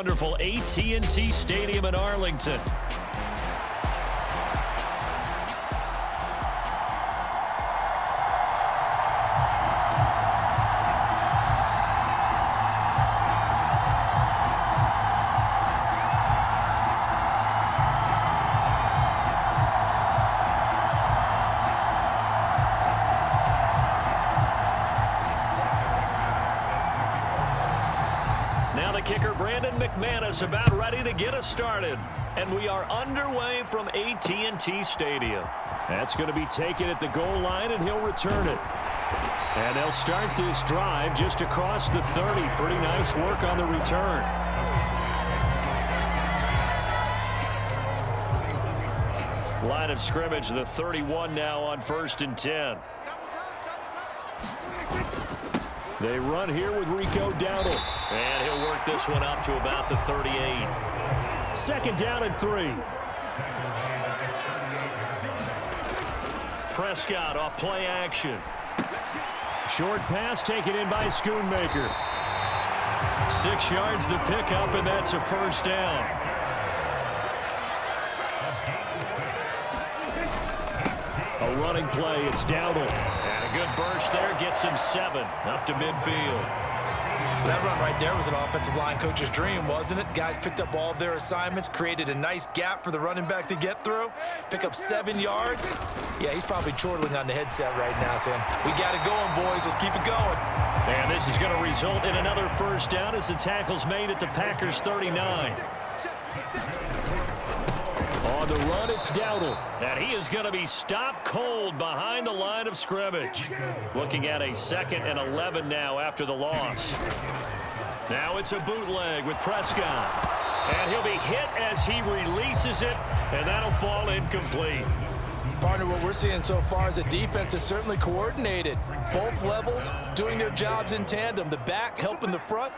wonderful AT&T Stadium in Arlington. About ready to get us started, and we are underway from AT&T Stadium. That's going to be taken at the goal line, and he'll return it. And they'll start this drive just across the 30. Pretty nice work on the return. Line of scrimmage, the 31 now on 1st and 10. They run here with Rico Dowdle. And he'll work this one up to about the 38. 2nd down and 3. Prescott off play action. Short pass taken in by Schoonmaker. 6 yards the pickup, and that's a 1st down. A running play, it's Dowdle. And a good burst there gets him 7 up to midfield. That run right there was an offensive line coach's dream, wasn't it? Guys picked up all of their assignments, created a nice gap for the running back to get through, pick up 7 yards. Yeah, he's probably chortling on the headset right now, saying, we got it going, boys. Let's keep it going. And this is going to result in another 1st down as the tackle's made at the Packers' 39. On the run, it's Dowdle. And he is going to be stopped cold behind the line of scrimmage. Looking at a 2nd and 11 now after the loss. Now it's a bootleg with Prescott. And he'll be hit as he releases it, and that'll fall incomplete. Partner, what we're seeing so far is the defense is certainly coordinated. Both levels doing their jobs in tandem. The back helping the front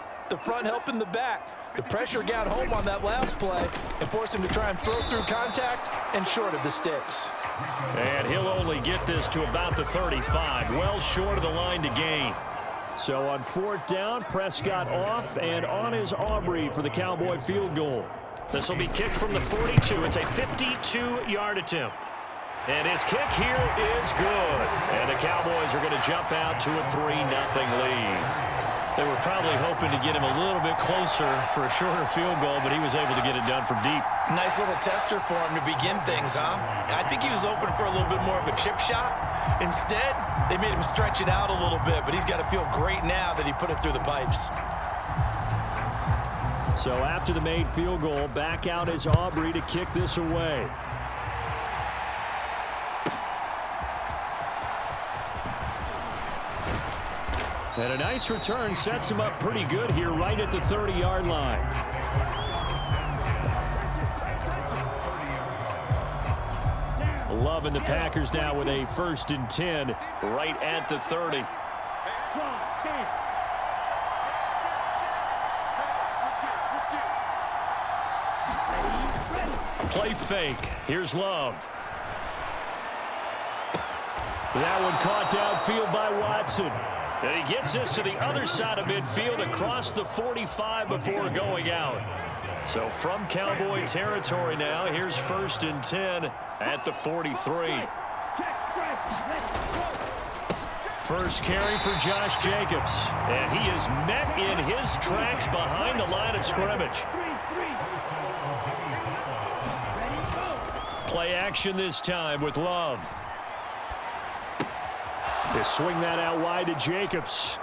helping the back. The pressure got home on that last play and forced him to try and throw through contact and short of the sticks. And he'll only get this to about the 35, well short of the line to gain. So on 4th down, Prescott off, and on is Aubrey for the Cowboy field goal. This will be kicked from the 42. It's a 52-yard attempt. And his kick here is good. And the Cowboys are going to jump out to a 3-0 lead. They were probably hoping to get him a little bit closer for a shorter field goal, but he was able to get it done from deep. Nice little tester for him to begin things, huh? I think he was open for a little bit more of a chip shot. Instead, they made him stretch it out a little bit, but he's got to feel great now that he put it through the pipes. So after the made field goal, back out is Aubrey to kick this away. And a nice return sets him up pretty good here right at the 30-yard line. Love and the Packers now with a 1st and 10 right at the 30. Play fake. Here's Love. That one caught downfield by Watson. And he gets this to the other side of midfield across the 45 before going out. So from Cowboy territory now, here's 1st and 10 at the 43. First carry for Josh Jacobs. And he is met in his tracks behind the line of scrimmage. Play action this time with Love. They swing that out wide to Jacobs.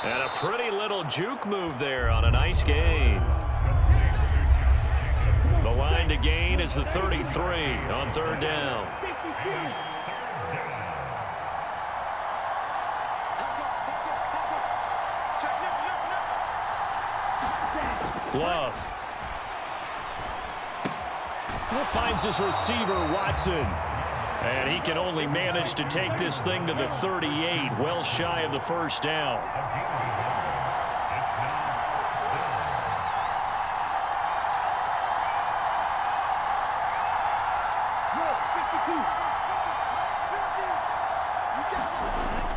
And a pretty little juke move there on a nice gain. The line to gain is the 33 on 3rd down. Love. Finds his receiver, Watson. And he can only manage to take this thing to the 38, well shy of the 1st down.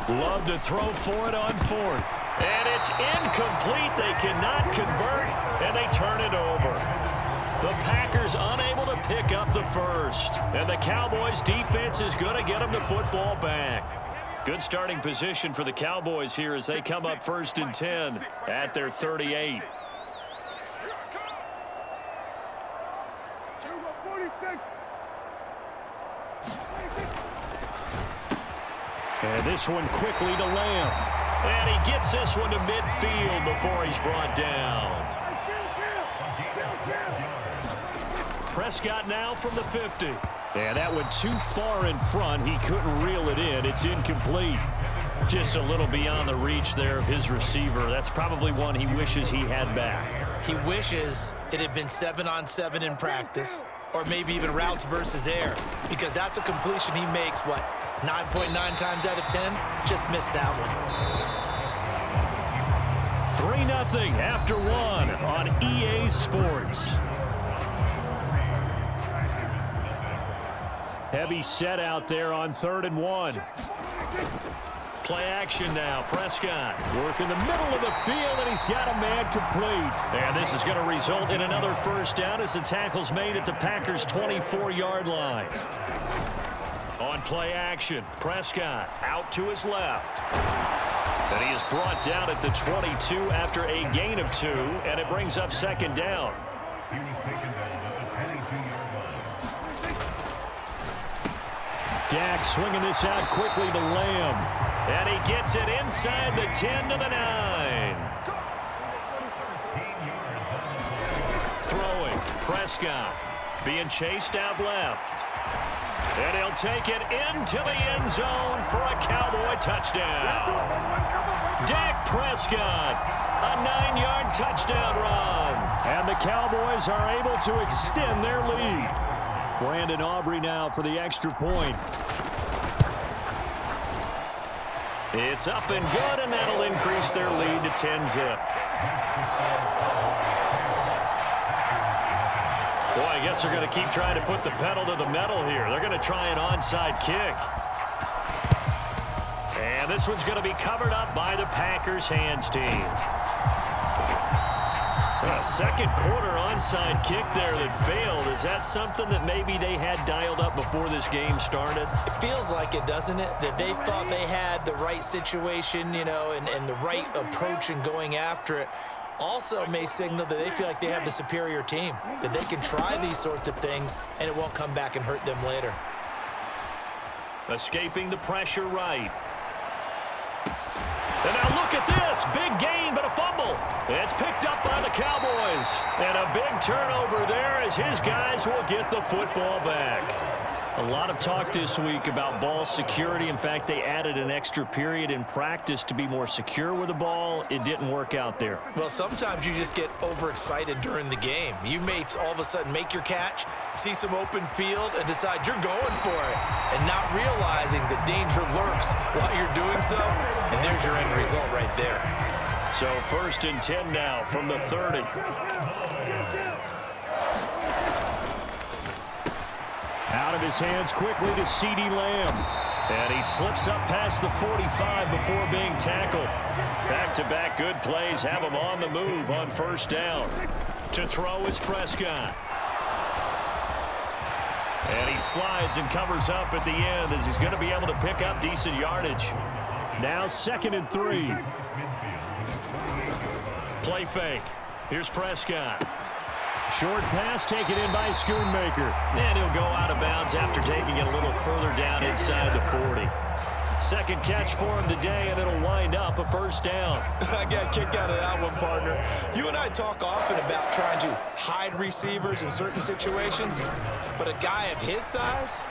Love to throw for it on 4th. And it's incomplete. They cannot convert. And pick up the first. And the Cowboys defense is going to get them the football back. Good starting position for the Cowboys here as they come up 1st and 10 at their 38. And this one quickly to Lamb. And he gets this one to midfield before he's brought down. Prescott now from the 50. And that went too far in front. He couldn't reel it in. It's incomplete. Just a little beyond the reach there of his receiver. That's probably one he wishes he had back. He wishes it had been 7-on-7 in practice, or maybe even routes versus air, because that's a completion he makes, 9.9 times out of 10? Just missed that one. 3-0 after 1 on EA Sports. Heavy set out there on 3rd and 1. Play action now. Prescott working the middle of the field, and he's got a man complete. And this is going to result in another first down as the tackle's made at the Packers' 24-yard line. On play action, Prescott out to his left. And he is brought down at the 22 after a gain of 2, and it brings up 2nd down. Dak swinging this out quickly to Lamb. And he gets it inside the 10 to the 9. Throwing, Prescott being chased out left. And he'll take it into the end zone for a Cowboy touchdown. Dak Prescott, a 9-yard touchdown run. And the Cowboys are able to extend their lead. Brandon Aubrey now for the extra point. It's up and good, and that'll increase their lead to 10-zip. Boy, I guess they're going to keep trying to put the pedal to the metal here. They're going to try an onside kick. And this one's going to be covered up by the Packers hands team. A second quarter onside kick there that failed. Is that something that maybe they had dialed up before this game started? It feels like it, doesn't it? That they thought they had the right situation, and the right approach in going after it. Also may signal that they feel like they have the superior team, that they can try these sorts of things and it won't come back and hurt them later. Escaping the pressure right. And now look at this. Big gain, but a fumble. It's picked up by the Cowboys. And a big turnover there as his guys will get the football back. A lot of talk this week about ball security. In fact, they added an extra period in practice to be more secure with the ball. It didn't work out there. Well, sometimes you just get overexcited during the game. You may all of a sudden make your catch, see some open field, and decide you're going for it, and not realizing the danger lurks while you're doing so, and there's your end result right there. So 1st and 10 now from the 30. Out of his hands quickly to CeeDee Lamb. And he slips up past the 45 before being tackled. Back-to-back good plays have him on the move on 1st down. To throw is Prescott. And he slides and covers up at the end as he's going to be able to pick up decent yardage. Now 2nd and 3. Play fake. Here's Prescott. Short pass taken in by Schoonmaker. And he'll go out of bounds after taking it a little further down inside the 40. Second catch for him today, and it'll wind up a 1st down. I got a kick out of that one, partner. You and I talk often about trying to hide receivers in certain situations, but a guy of his size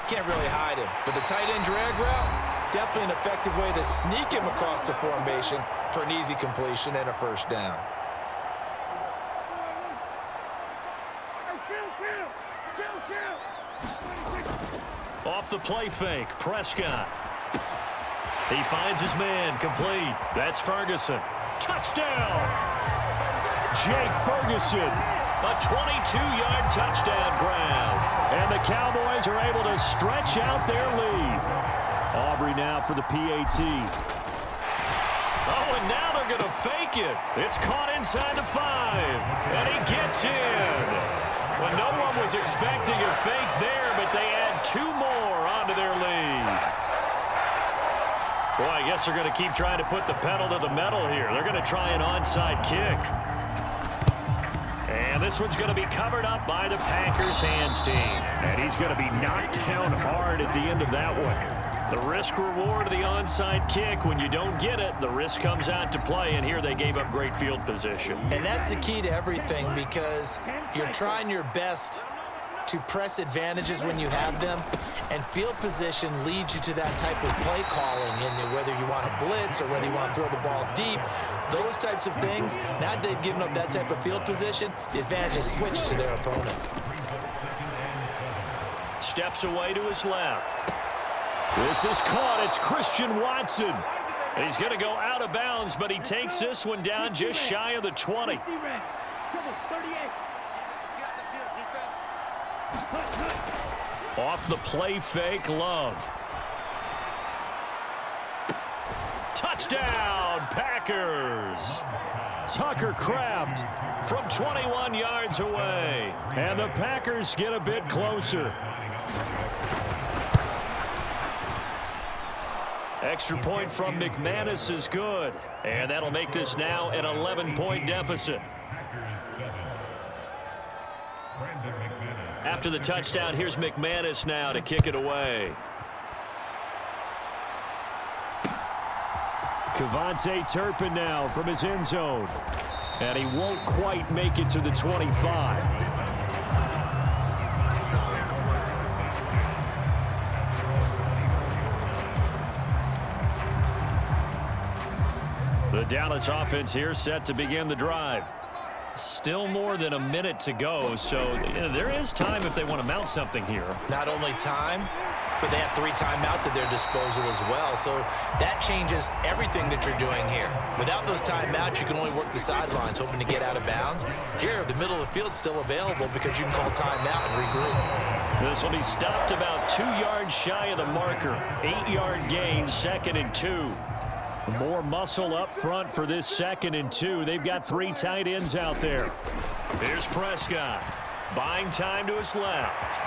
can't really hide him. But the tight end drag route, definitely an effective way to sneak him across the formation for an easy completion and a 1st down. Off the play fake, Prescott. He finds his man, complete. That's Ferguson. Touchdown! Jake Ferguson, a 22-yard touchdown grab. And the Cowboys are able to stretch out their lead. Aubrey now for the PAT. Oh, and now they're going to fake it. It's caught inside the 5. And he gets in. Well, no one was expecting a fake there, but they add 2 more onto their lead. Boy, I guess they're going to keep trying to put the pedal to the metal here. They're going to try an onside kick. And this one's going to be covered up by the Packers hands team. And he's going to be knocked down hard at the end of that one. The risk reward of the onside kick, when you don't get it, the risk comes out to play, and here they gave up great field position. And that's the key to everything, because you're trying your best to press advantages when you have them, and field position leads you to that type of play calling, in whether you want to blitz or whether you want to throw the ball deep, those types of things. Now that they've given up that type of field position, the advantage is switched to their opponent. Steps away to his left. This is caught. It's Christian Watson. He's going to go out of bounds, but he takes this one down just shy of the 20. Off the play fake, Love. Touchdown, Packers. Tucker Kraft from 21 yards away. And the Packers get a bit closer. Extra point from McManus is good. And that'll make this now an 11-point deficit. After the touchdown, here's McManus now to kick it away. Kevontae Turpin now from his end zone. And he won't quite make it to the 25. The Dallas offense here set to begin the drive. Still more than a minute to go, so there is time if they want to mount something here. Not only time, but they have 3 timeouts at their disposal as well, so that changes everything that you're doing here. Without those timeouts, you can only work the sidelines, hoping to get out of bounds. Here, the middle of the field's still available because you can call timeout and regroup. This will be stopped about 2 yards shy of the marker. 8-yard gain, 2nd and 2. More muscle up front for this 2nd and 2. They've got 3 tight ends out there. Here's Prescott. Buying time to his left.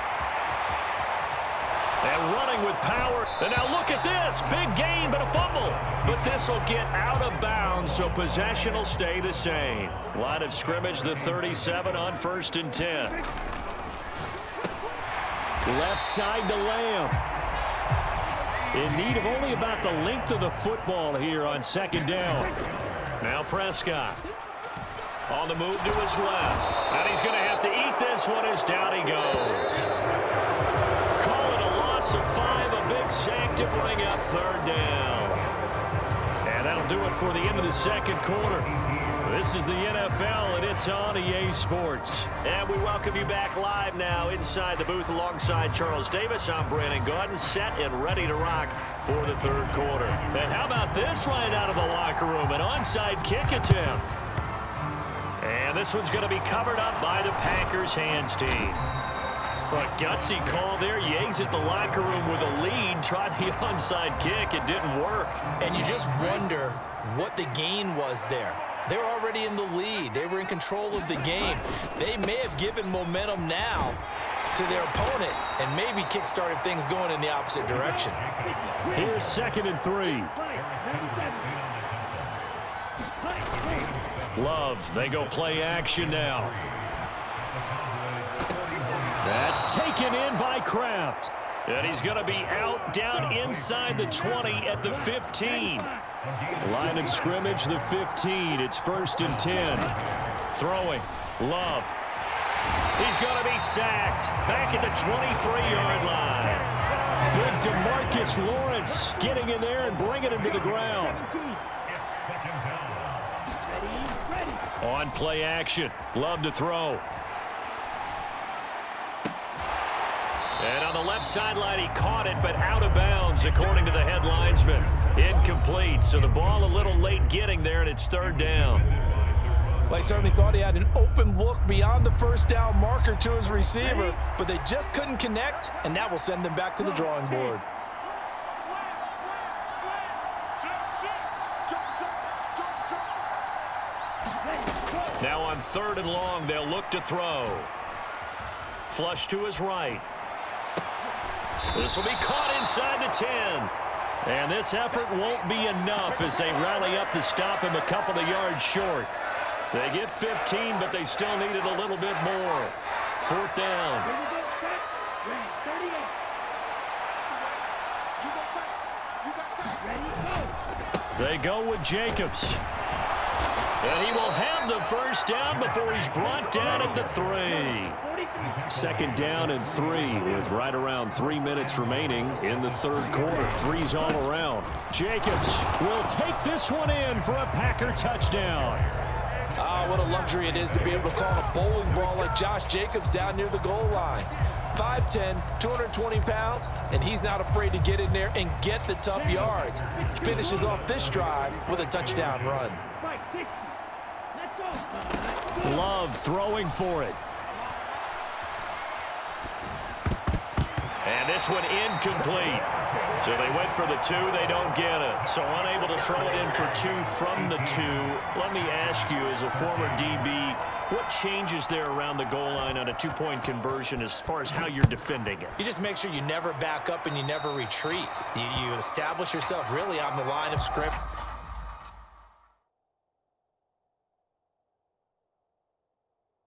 And running with power. And now look at this. Big gain, but a fumble. But this will get out of bounds, so possession will stay the same. Line of scrimmage, the 37 on 1st and 10. Left side to Lamb. In need of only about the length of the football here on 2nd down. Now Prescott. On the move to his left. And he's going to have to eat this one as down he goes. Call it a loss of 5, a big sack to bring up 3rd down. And that'll do it for the end of the 2nd quarter. This is the NFL, and it's on EA Sports. And we welcome you back live now inside the booth alongside Charles Davis. I'm Brandon Gaudin, set and ready to rock for the 3rd quarter. And how about this right out of the locker room? An onside kick attempt. And this one's going to be covered up by the Packers hands team. A gutsy call there. You exit the locker room with a lead. Tried the onside kick. It didn't work. And you just wonder what the gain was there. They were already in the lead. They were in control of the game. They may have given momentum now to their opponent and maybe kick-started things going in the opposite direction. Here's 2nd and 3. Love, they go play action now. That's taken in by Kraft. And he's going to be out down inside the 20 at the 15. Line of scrimmage, the 15. It's 1st and 10. Throwing. Love. He's going to be sacked. Back at the 23-yard line. Big DeMarcus Lawrence getting in there and bringing him to the ground. On play action. Love to throw. And on the left sideline, he caught it, but out of bounds, according to the head linesman. Incomplete, so the ball a little late getting there, and it's 3rd down. Well, he certainly thought he had an open look beyond the 1st down marker to his receiver, but they just couldn't connect, and that will send them back to the drawing board. Now on 3rd and long, they'll look to throw. Flush to his right. This will be caught inside the 10. And this effort won't be enough as they rally up to stop him a couple of yards short. They get 15, but they still needed a little bit more. 4th down. They go with Jacobs. And he will have the first down before he's brought down at the 3. 2nd down and 3 with right around 3 minutes remaining in the 3rd quarter. 3's all around. Jacobs will take this one in for a Packer touchdown. Ah, what a luxury it is to be able to call a bowling ball like Josh Jacobs down near the goal line. 5'10", 220 pounds, and he's not afraid to get in there and get the tough yards. He finishes off this drive with a touchdown run. Love throwing for it. And this one incomplete. So they went for the 2. They don't get it. So unable to throw it in for 2 from the 2. Let me ask you, as a former DB, what changes there around the goal line on a 2-point conversion as far as how you're defending it? You just make sure you never back up and you never retreat. You establish yourself really on the line of scrimmage.